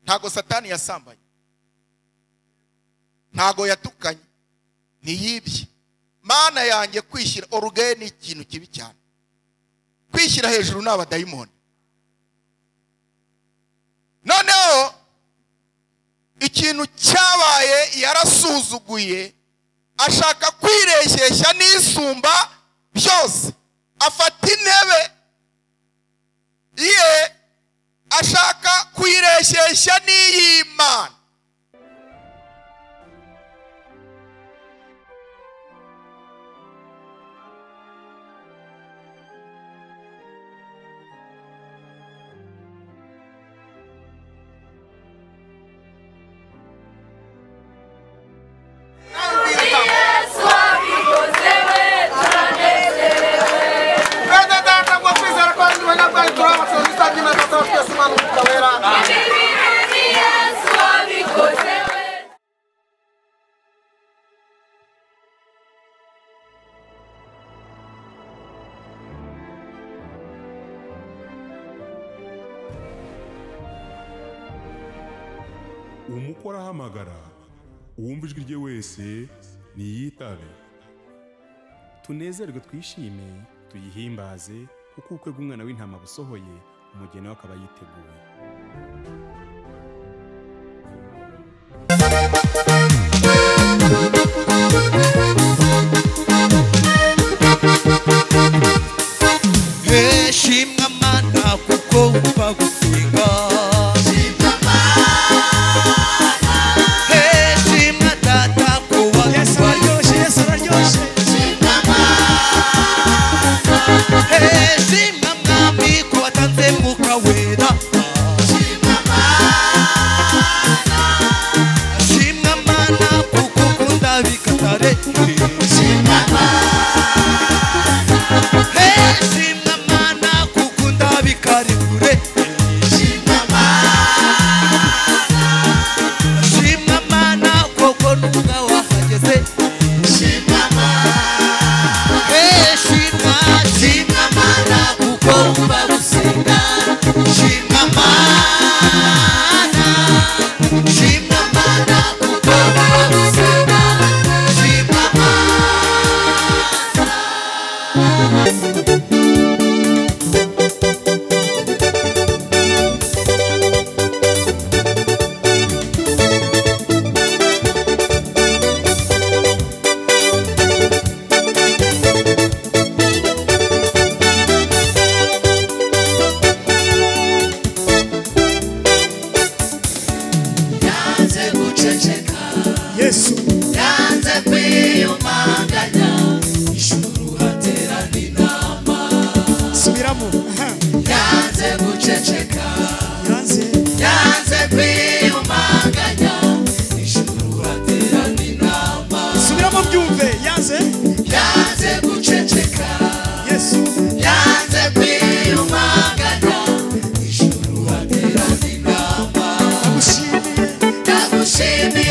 ntago satani yasambanye, ntago yatukanye, niyibye. Mana yanjye kwishyira orugeye ni ikintu kibi cyane. Kwishyira hejuru n'abadayimoni. Noneho ikintu cyabaye yarasuzuguye, ashaka kwireshyeshya n'isumba byose. Afata intebe ye ashaka kwireshyeshya n'iy'Imana. Umukora hamagara uwumva ijwi rye wese niyitabe. Tunezerwe twishime tuyihimbaze kuko ubukwe bw'umwana w'intama busohoye, umugeni we akaba yiteguye. Shimwa Mana kuko umva gusenga, Shimmy,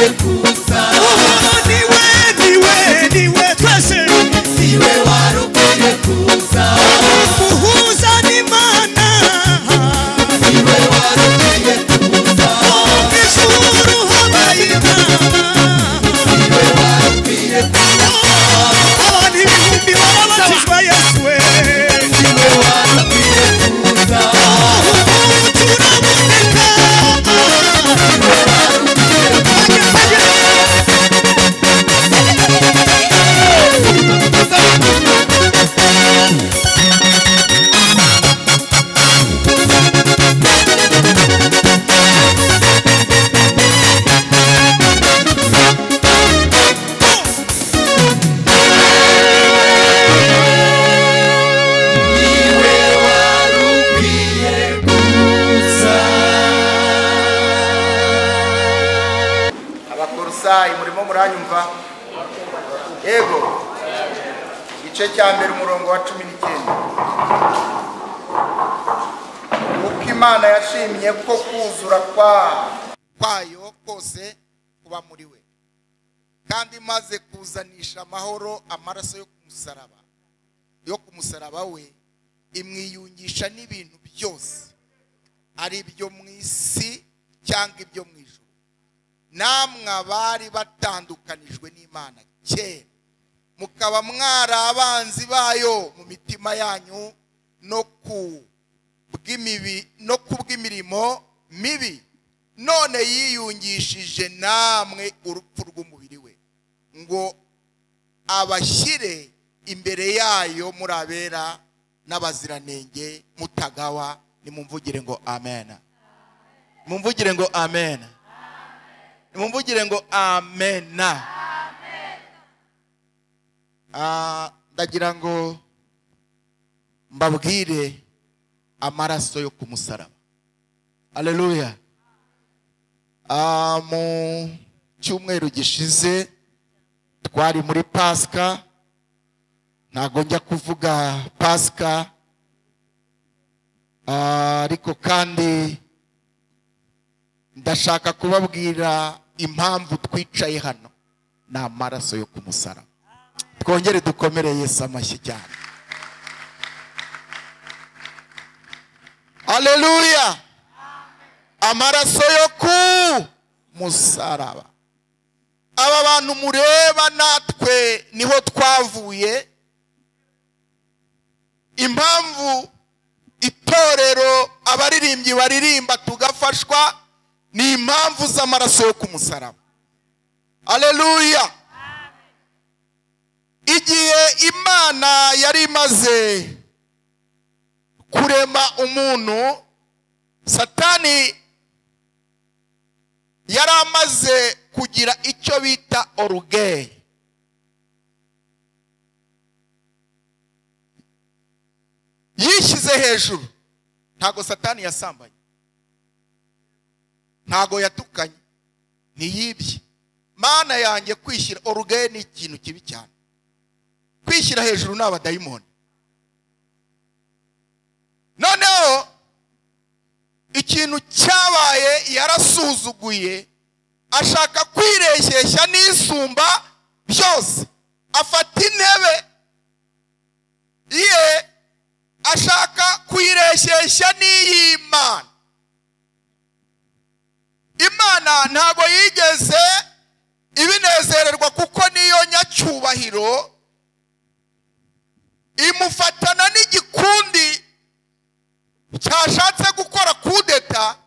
warukwiye kuza niwe twese niwe warukwiye kuza muhuza n'Imana niwe warukwiye kuza ijuru habaye inama niwe warukwiye kuza abantu ibihumbi barabatizwa Yesu we niwe warukwiye kuza turaboneka niwe warukwiye Abakolosayi murimo muranyumva? Yego. Igice cya mbere umurongo wa 19. Uko Imana yashimye ko kuzura kwayo kose kuba muri we, kandi maze kuzanisha amahoro amaraso yo kumusaraba we, imwiyungisha n'ibintu byose, ari ibyo mu isi cyangwa ibyo mu ijuru. Namwe abari batandukanijwe n'Imana kera, mukaba mwari abanzi bayo mu mitima yanyu no kubw'imirimo mibi, none yiyungishije namwe urupfu rw'umubiri we, ngo abashyire imbere yayo muri abera n'abaziranenge mutagawa. Nimumvugire ngo amen. Mumvugire ngo amen. Nimumvugire ngo amen. Ndagira ngo mbabwire amaraso yo kumusaraba. Haleluya. Mu cyumweru gishize twari muri Pasika. Ntago njya kuvuga Pasika, ariko kandi ndashaka kubabwira impamvu twicaye hano. Ni amaraso yo kumusaraba. Twongere dukomere Yesu amashyi cyane. Haleluya. Amaraso yo kumusaraba. Aba bantu mureba natwe niho twavuye. Impamvu itorero abaririmbyi baririmba tugafashwa ni impamvu z'amaraso yo kumusaraba. Haleluya. Igihe Imana yari imaze kurema umuntu, Satani yari amaze kugira icyo bita orugeye. Yishyize hejuru. Ntago Satani yasambanye, ntago yatukanye, ntiyibye. Mana yanjye, kwishyira orugeye ni ikintu kibi cyane. Kwishyira hejuru ni abadayimoni. Noneho ikintu cyabaye, yarasuzuguye, ashaka kwireshyeshya n'isumba byose. Afata intebe ye ashaka kuyireshyeshya n'iy'Imana. Imana ntago yigeze ibinezererwa, kuko niyo nyacyubahiro. Imufatana n'igikundi cyashatse gukora kudeta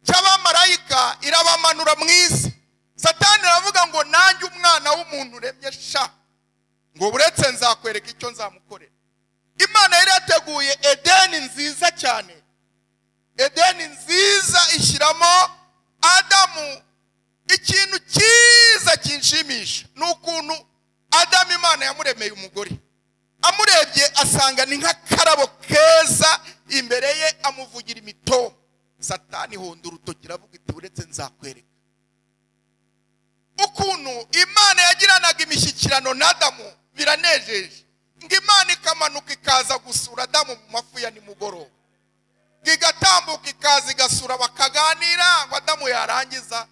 cy'abamarayika, irabamanura mu isi. Satani aravuga ngo nanjye umwana w'umuntu uremye sha, ngo buretse nzakwereka icyo nzamukorera. Imana yari yateguye Edeni nziza cyane. Edeni nziza ishyiramo Adamu. Ikintu cyiza kinshimisha ni ukuntu Adamu Imana yamuremeye umugore. Amurebye asanga ni nk'akarabo keza imbere ye, amuvugira imitomo. Satani honda urutoki aravuga iti buretse nzakwereka. Ukuntu Imana yagiranaga imishyikirano na Adamu biranejeje. Ngo Imana ikamanuka ikaza gusura Adamu mu mafu ya nimugoroba, igatambuka ikaza igasura, bakaganira. Ngo Adamu yarangiza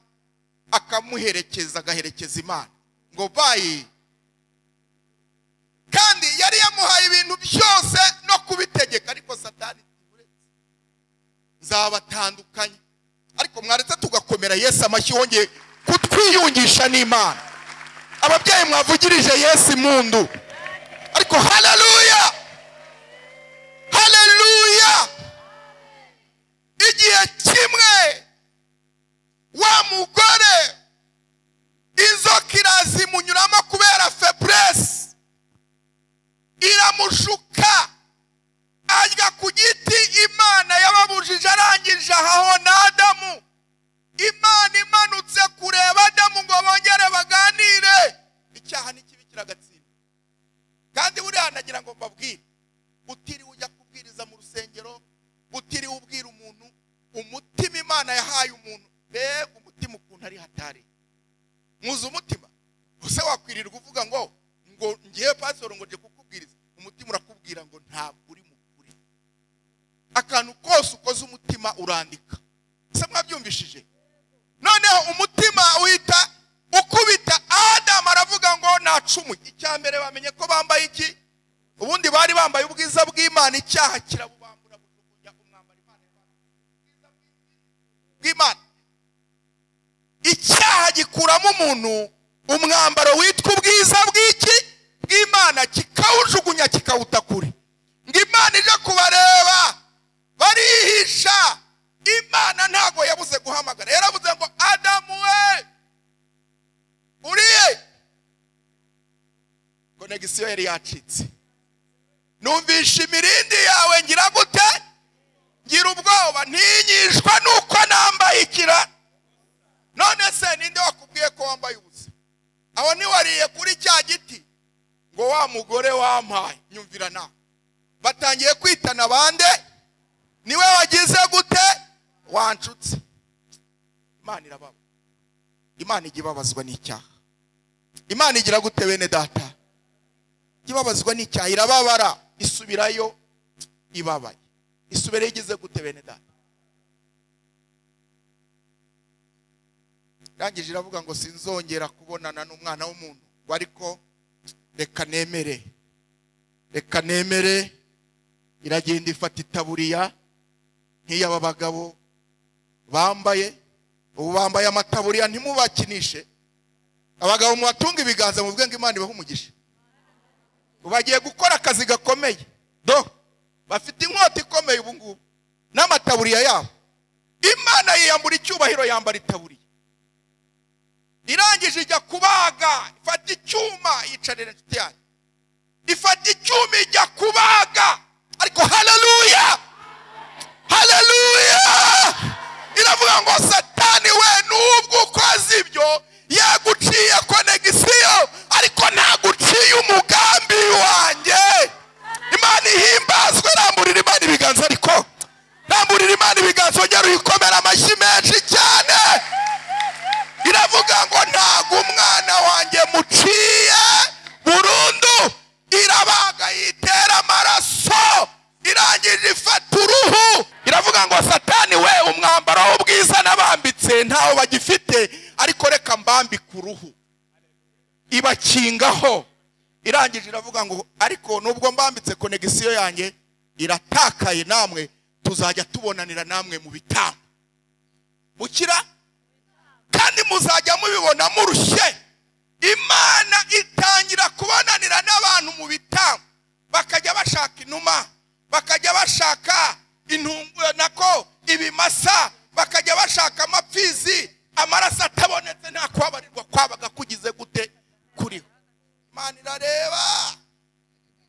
akamuherekeza, agaherekeza Imana ngo bayi. Kandi yari yamuhaye ibintu byose no kubitegeka, ariko Satani nzabatandukanye. Ariko mwaretse tugakomera Yesu amashyi, wongeye kutwiyungisha n'Imana. Ababyeyi mwavugirije Yesu impundu. Ariko haleluya, haleluya. Igihe kimwe wa mugore inzoka irazimunyuramo kubera faiblesse, iramushuka ajya ku giti Imana yababujije. Arangije aho na Adamu, Imana imanutse kureba Adamu ngo bongere baganire. Icyaha n'ikibi kiragatsinda. Kandi buriya nagira ngo mbabwire, utiriwe ujya kubwiriza mu rusengero, utiriwe ubwira umuntu umutima Imana yahaye umuntu. Mbega umutima ukuntu ari hatari. Muzi umutima use wakwirirwa uvuga ngo ngiye pastor ngo nje kukubwiriza, umutima urakubwira ngo ntabwo uri mukuri. Akantu kose ukoze umutima urandika. Se mwabyumvishije? Noneho umutima uhita ukubita Adamu, aravuga ngo nacumuye. Icyambere bamenye ko bambaye iki? Ubundi bari bambaye ubwiza bw'Imana. Icyaha kirabubambura bujugunya umwambaro Imana. Icyaha gikuramo umuntu umwambaro witwa ubwiza bw'iki? Bw'Imana, kikawujugunya kikawuta kure. Ngo Imana ije kubareba barihisha. Imana ntago yabuze guhamagara, yaravuze ngo Adamu we uriye. Konegisiyo yari yacitse. Numvisha imirindi yawe ngira gute? Ngira ubwoba, ntinyishwa nuko nambaye ikira. None se ninde wakubwiye ko wambaye ubusa? Aho ni wariye kuri cya giti ngo wa mugore wampaye. Nyumvira na batangiye kwitana bande, niwe wagize gute? Wanshutse. Imana irababa. Imana igibabazwa n'icyaha. Imana igira gute bene data? Igibabazwa n'icyaha, irababara, isubirayo ibabaye. Isubire igize gute bene data? Rangije iravuga ngo sinzongera kubonana n'umwana w'umuntu, ariko reka nemere. Reka nemere. Iragenda ifata itaburiya nk'iyaba bagabo bambaye. Ubu bambaye amataburiya, ntimubakinishe. Abagabo mubatunga ibiganza muvuge ngo Imana ibahe umugisha. Bagiye gukora akazi gakomeye. Bafite inkota ikomeye ubu ngubu n'amataburiya yabo. Imana yiyambura icyubahiro, yambara itaburiya. Irangije ijya kubaga, ifata icyuma, yicarira inshuti yanyu. Ifata icyuma ijya kubaga. Ariko haleluya, haleluya. Iravuga ngo Satani we, nubwo ukoze ibyo yaguciye konegisiyo, ariko ntaguciye umugambi wanjye. Imana ihimbazwe. Ramburira Imana ibiganza, ariko ramburira Imana ibiganza, ongera uyikomera amashyi menshi cyane. Iravuga ngo ntago umwana wanjye muciye burundu. Irabaga, yitera amaraso, irangije ifata uruhu. Iravuga ngo Satani we, umwambaro w'ubwiza nabambitse ntawo bagifite, ariko reka mbambike uruhu. Ibakingaho. Irangije iravuga ngo ariko nubwo mbambitse konegisiyo yanjye iratakaye, namwe tuzajya tubonanira namwe mu bitambo. Mukira kandi muzajya mubibona murushye. Imana itangira kubonanira n'abantu mu bitambo. Bakajya bashaka inuma, bakajya bashaka nako ibimasa, bakajya bashaka amapfizi. Amaraso atabonetse nta kwabarirwa kwabaga kugize gute kuriho. Imana irareba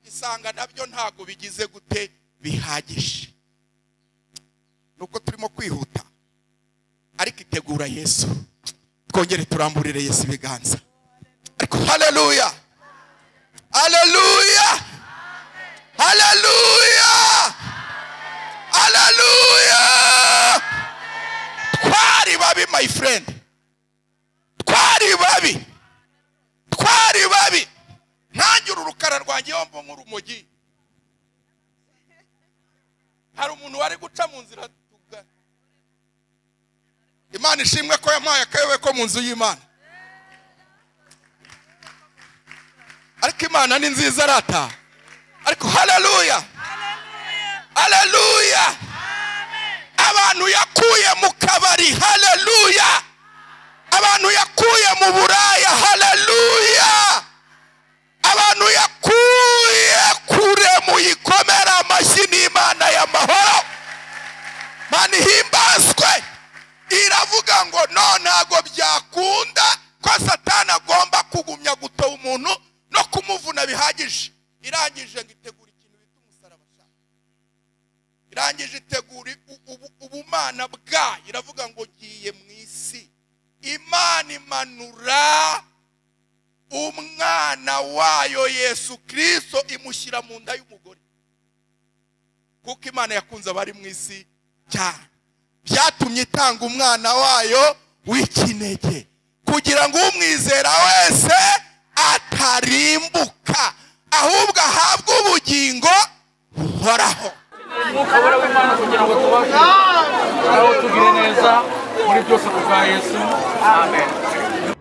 isanga nabyo ntago bigize gute bihagije. Nuko turimo kwihuta, ariko itegura Yesu. Twongere turamburire Yesu ibiganza. Ariko haleluya, haleluya, haleluya, haleluya. Twari babi my friend, twari babi, twari babi. Ntangira urukara rwanjye yombo nk'urumogi. Hari umuntu wari guca mu nzira Imana ishimwe ko yampaye akayobe ko mu nzu y'Imana. Ariko Imana ni nziza rata. Ariko haleluya. Haleluya. Abantu yakuye mu kabari, haleluya. Abantu yakuye mu buraya, haleluya. Abantu yakuye kure mu yikomera amashyi n'Imana y'amahoro. Mani himbazwe. Iravuga ngo no ntago byakunda ko Satani agomba kugumya gutoba umuntu no kumuvuna bihagije. Irangije ngitegura ikintu bita umusaraba sha. Irangije itegura ubumana bwa. Iravuga ngo giye mu isi. Imana imanura umwana wayo Yesu Kristo imushyira mu nda y'umugore. Kuko Imana yakunze abari mu isi cyane. Byatumye itanga umwana wayo w'ikinege kugira ngo umwizera wese atarimbuka ahubwo ahabwe ubugingo buhoraho. Umukabara w'Imana kugira ngo tubashe aho tugire neza muri byose kubwa Yesu. Amen. Amen.